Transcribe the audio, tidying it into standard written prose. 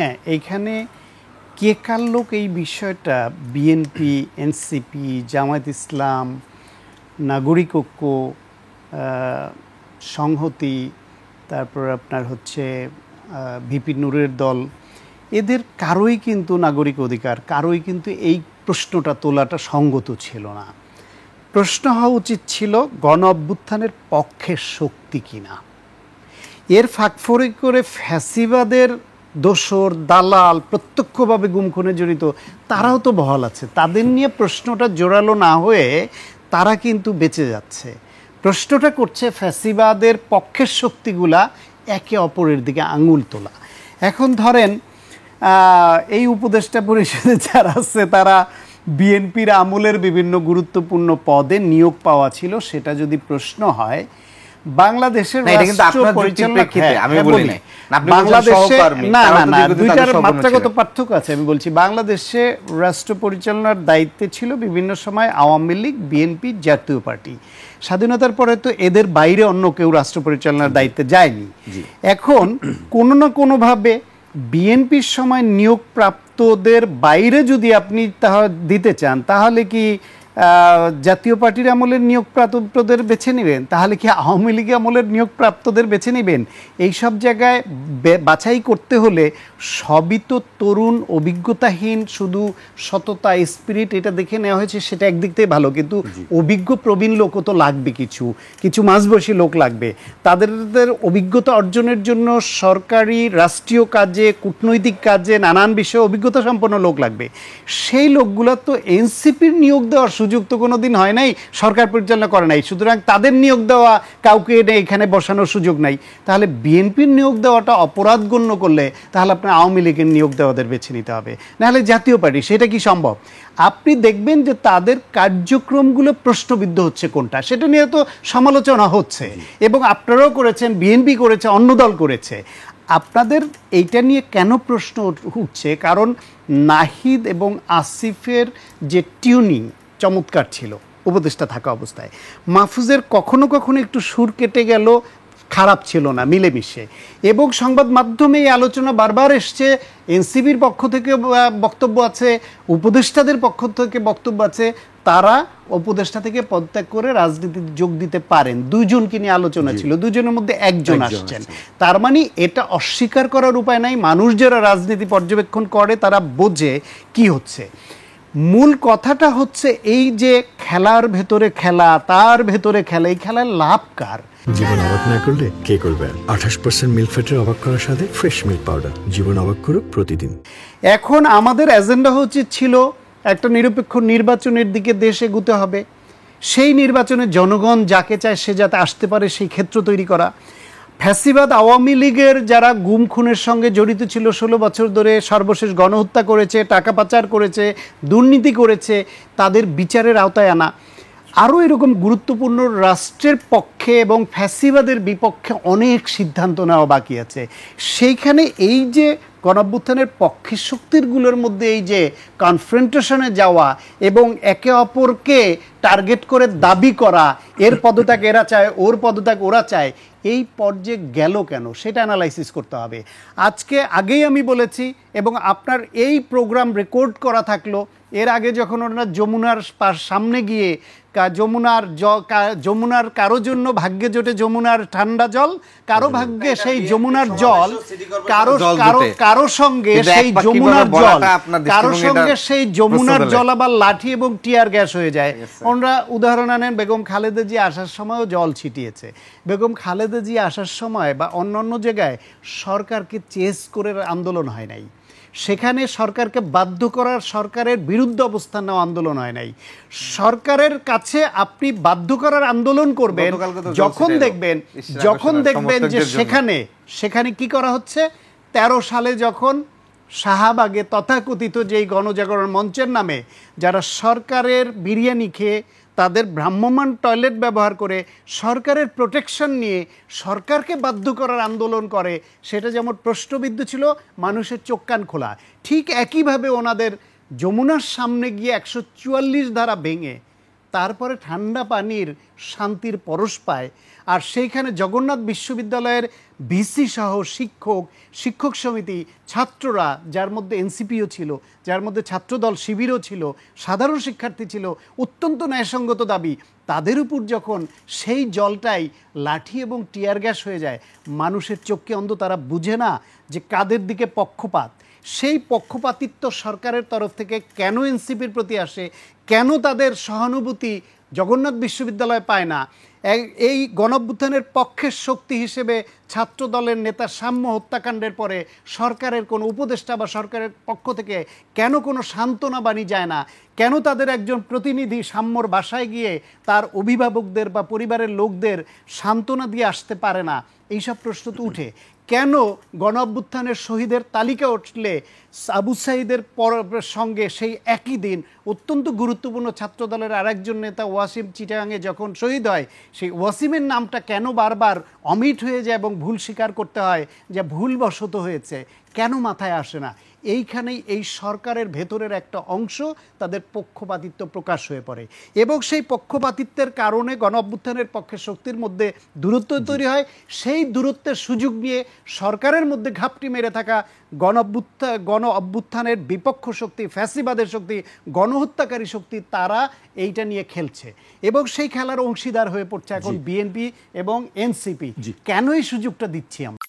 হ্যাঁ, এইখানে কে কার লোক এই বিষয়টা বিএনপি, এনসিপি, জামায়াত ইসলাম, নাগরিক ঐক্য, সংহতি, তারপর আপনার হচ্ছে ভিপি নুরের দল, এদের কারোই কিন্তু নাগরিক অধিকার, কারোই কিন্তু এই প্রশ্নটা তোলাটা সঙ্গত ছিল না। প্রশ্ন হওয়া উচিত ছিল গণ অভ্যুত্থানের পক্ষের শক্তি কিনা। এর ফাঁকফোড়ে করে ফ্যাসিবাদের দোসর, দালাল, প্রত্যক্ষভাবে গুমখুনে জড়িত তারাও তো বহাল আছে। তাদের নিয়ে প্রশ্নটা জোরালো না হয়ে তারা কিন্তু বেঁচে যাচ্ছে। প্রশ্নটা করছে ফ্যাসিবাদের পক্ষের শক্তিগুলা একে অপরের দিকে আঙুল তোলা। এখন ধরেন এই উপদেষ্টা পরিষদে যারা আছে তারা বিএনপির আমলের বিভিন্ন গুরুত্বপূর্ণ পদে নিয়োগ পাওয়া ছিল, সেটা যদি প্রশ্ন হয় বাংলাদেশের দুইটার মাত্রাগত পার্থক্য আছে। আমি বলছি বাংলাদেশে রাষ্ট্র পরিচালনার দায়িত্বে ছিল বিভিন্ন সময় আওয়ামী লীগ, বিএনপি, জাতীয় পার্টি। স্বাধীনতার পরে তো এদের বাইরে অন্য কেউ রাষ্ট্র পরিচালনার দায়িত্বে যায়নি। এখন কোনো না কোনোভাবে বিএনপির সময় নিয়োগপ্রাপ্তদের বাইরে যদি আপনি দিতে চান, তাহলে কি জাতীয় পার্টির আমলের নিয়োগপ্রাপ্তদের বেছে নেবেন? তাহলে কি আওয়ামী লীগ আমলের নিয়োগপ্রাপ্তদের বেছে নেবেন? এই সব জায়গায় বাছাই করতে হলে সবই তো তরুণ, অভিজ্ঞতাহীন, শুধু সততা, স্পিরিট এটা দেখে নেওয়া হয়েছে, সেটা একদিক থেকে ভালো। কিন্তু অভিজ্ঞ প্রবীণ লোকও তো লাগবে, কিছু মাঝবয়সী লোক লাগবে। তাদের অভিজ্ঞতা অর্জনের জন্য সরকারি রাষ্ট্রীয় কাজে, কূটনৈতিক কাজে, নানান বিষয়ে অভিজ্ঞতা সম্পন্ন লোক লাগবে। সেই লোকগুলো তো এনসিপির নিয়োগ দেওয়ার সুযোগ তো কোনোদিন হয় নাই, সরকার পরিচালনা করে নাই। সুতরাং তাদের নিয়োগ দেওয়া কাউকে এখানে বসানোর সুযোগ নাই। তাহলে বিএনপির নিয়োগ দেওয়াটা অপরাধ গণ্য করলে তাহলে আপনার আওয়ামী লীগের নিয়োগ দেওয়াদের বেছে নিতে হবে, নাহলে জাতীয় পার্টি। সেটা কি সম্ভব? আপনি দেখবেন যে তাদের কার্যক্রমগুলো প্রশ্নবিদ্ধ হচ্ছে কোনটা, সেটা নিয়ে তো সমালোচনা হচ্ছে, এবং আপনারাও করেছেন, বিএনপি করেছে, অন্য দল করেছে। আপনাদের এইটা নিয়ে কেন প্রশ্ন উঠছে? কারণ নাহিদ এবং আসিফের যে টিউনিং চমৎকার ছিল উপদেষ্টা থাকা অবস্থায়। মাহফুজের কখনো কখনো একটু সুর কেটে গেল, খারাপ ছিল না, মিলেমিশে। এবং সংবাদ মাধ্যমে এই আলোচনা বারবার এসছে, এনসিবির পক্ষ থেকে বক্তব্য আছে, উপদেষ্টাদের পক্ষ থেকে বক্তব্য আছে, তারা উপদেষ্টা থেকে পদত্যাগ করে রাজনীতিতে যোগ দিতে পারেন। দুইজনকে নিয়ে আলোচনা ছিল, দুজনের মধ্যে একজন আসছেন। তার মানে এটা অস্বীকার করার উপায় নাই। মানুষ যারা রাজনীতি পর্যবেক্ষণ করে তারা বোঝে কি হচ্ছে। মূল কথাটা হচ্ছে এই যে খেলার ভেতরে খেলা, তার ভেতরে খেলা, এই খেলার লাভ কার? জীবন অবাক না করলে কে করবে? 28% মিল্ক ফ্যাটের অবাক করার সাথে ফ্রেশ মিল্ক পাউডার। জীবন অবাক করুক প্রতিদিন। এখন আমাদের এজেন্ডা উচিত ছিল একটা নিরপেক্ষ নির্বাচনের দিকে দেশ এগুতে হবে। সেই নির্বাচনে জনগণ যাকে চায় সে যাতে আসতে পারে, সেই ক্ষেত্র তৈরি করা। ফ্যাসিবাদ আওয়ামী লীগের যারা গুম খুনের সঙ্গে জড়িত ছিল, 16 বছর ধরে সর্বশেষ গণহত্যা করেছে, টাকা পাচার করেছে, দুর্নীতি করেছে, তাদের বিচারের আওতায় আনা। আরও এরকম গুরুত্বপূর্ণ রাষ্ট্রের পক্ষে এবং ফ্যাসিবাদের বিপক্ষে অনেক সিদ্ধান্ত নেওয়া বাকি আছে। সেইখানে এই যে গণঅভ্যুত্থানের পক্ষের শক্তিগুলোর মধ্যে এই যে কনফ্রন্টেশনে যাওয়া এবং একে অপরকে টার্গেট করে দাবি করা, এর পদত্যাগ এরা চায়, ওর পদত্যাগ ওরা চায়, এই পর্যায়ে গেল কেন সেটা অ্যানালাইসিস করতে হবে। আগেই আমি বলেছি, এবং আপনার এই প্রোগ্রাম রেকর্ড করা থাকলো, এর আগে যখন ওনারা যমুনার সামনে গিয়ে যমুনার কারো জন্য ভাগ্যে জোটে যমুনার ঠান্ডা জল, কারো ভাগ্যে সেই যমুনার জল, কারো সঙ্গে সেই যমুনার জল আবার লাঠি এবং টিয়ার গ্যাস হয়ে যায়। ওনারা উদাহরণ আনেন, বেগম খালেদা জিয়া আসার সময়ও জল ছিটিয়েছে। বেগম খালেদা জিয়া আসার সময় বা অন্যান্য জায়গায় সরকারকে চেস করে আন্দোলন হয় নাই, সেখানে সরকারকে বাধ্য করার, সরকারের বিরুদ্ধে অবস্থান নেওয়া আন্দোলন হয় নাই। সরকারের কাছে আপনি বাধ্য করার আন্দোলন করবেন যখন দেখবেন যে সেখানে কি করা হচ্ছে। 13 সালে যখন শাহবাগে তথাকথিত যেই গণজাগরণ মঞ্চের নামে যারা সরকারের বিরিয়ানি খেয়ে, তাদের ভ্রাম্যমাণ টয়লেট ব্যবহার করে, সরকারের প্রোটেকশন নিয়ে সরকারকে বাধ্য করার আন্দোলন করে, সেটা যেমন প্রশ্নবিদ্ধ ছিল, মানুষের চোখ কান খোলা। ঠিক একইভাবে ওনাদের যমুনার সামনে গিয়ে 144 ধারা ভেঙে তারপরে ঠান্ডা পানির শান্তির পরশ পায়, আর সেইখানে জগন্নাথ বিশ্ববিদ্যালয়ের ভিসি সহ শিক্ষক সমিতি, ছাত্ররা, যার মধ্যে এনসিপিও ছিল, যার মধ্যে ছাত্রদল শিবিরও ছিল, সাধারণ শিক্ষার্থী ছিল, অত্যন্ত ন্যায়সঙ্গত দাবি, তাদের উপর যখন সেই জলটাই লাঠি এবং টিয়ার গ্যাস হয়ে যায়, মানুষের চোখকে অন্ধ, তারা বুঝে না যে কাদের দিকে পক্ষপাত। সেই পক্ষপাতিত্ব সরকারের তরফ থেকে কেন এনসিপির প্রতি আসে, কেন তাদের সহানুভূতি জগন্নাথ বিশ্ববিদ্যালয় পায় না, এই গণঅভ্যুত্থানের পক্ষের শক্তি হিসেবে ছাত্র দলের নেতা সাম্য হত্যাকাণ্ডের পরে সরকারের কোনো উপদেষ্টা বা সরকারের পক্ষ থেকে কেন কোনো সান্ত্বনা বাণী যায় না, কেন তাদের একজন প্রতিনিধি সাম্যর বাসায় গিয়ে তার অভিভাবকদের বা পরিবারের লোকদের সান্ত্বনা দিয়ে আসতে পারে না, এইসব প্রশ্ন তো উঠে। কেন গণঅভ্যুত্থানের শহীদের তালিকা উঠলে আবু সাঈদের সঙ্গে সেই একই দিন অত্যন্ত গুরুত্বপূর্ণ ছাত্রদলের আরেকজন নেতা ওয়াসিম চিটাগাংয়ে যখন শহীদ হয়, সেই ওয়াসিমের নামটা কেন বারবার অমিট হয়ে যায় এবং ভুল স্বীকার করতে হয় যে ভুলবশত হয়েছে, কেন মাথায় আসে না? এইখানেই এই সরকারের ভেতরের একটা অংশ তাদের পক্ষপাতিত্ব প্রকাশ হয়ে পড়ে, এবং সেই পক্ষপাতিত্বের কারণে গণঅভ্যুত্থানের পক্ষের শক্তির মধ্যে দূরত্ব তৈরি হয়। সেই দূরত্বের সুযোগ নিয়ে সরকারের মধ্যে ঘাপটি মেরে থাকা গণ অভ্যুত্থানের বিপক্ষ শক্তি, ফ্যাসিবাদের শক্তি, গণহত্যাকারী শক্তি, তারা এইটা নিয়ে খেলছে এবং সেই খেলার অংশীদার হয়ে পড়ছে এখন বিএনপি এবং এনসিপি। কেন এই সুযোগটা দিচ্ছি আমরা?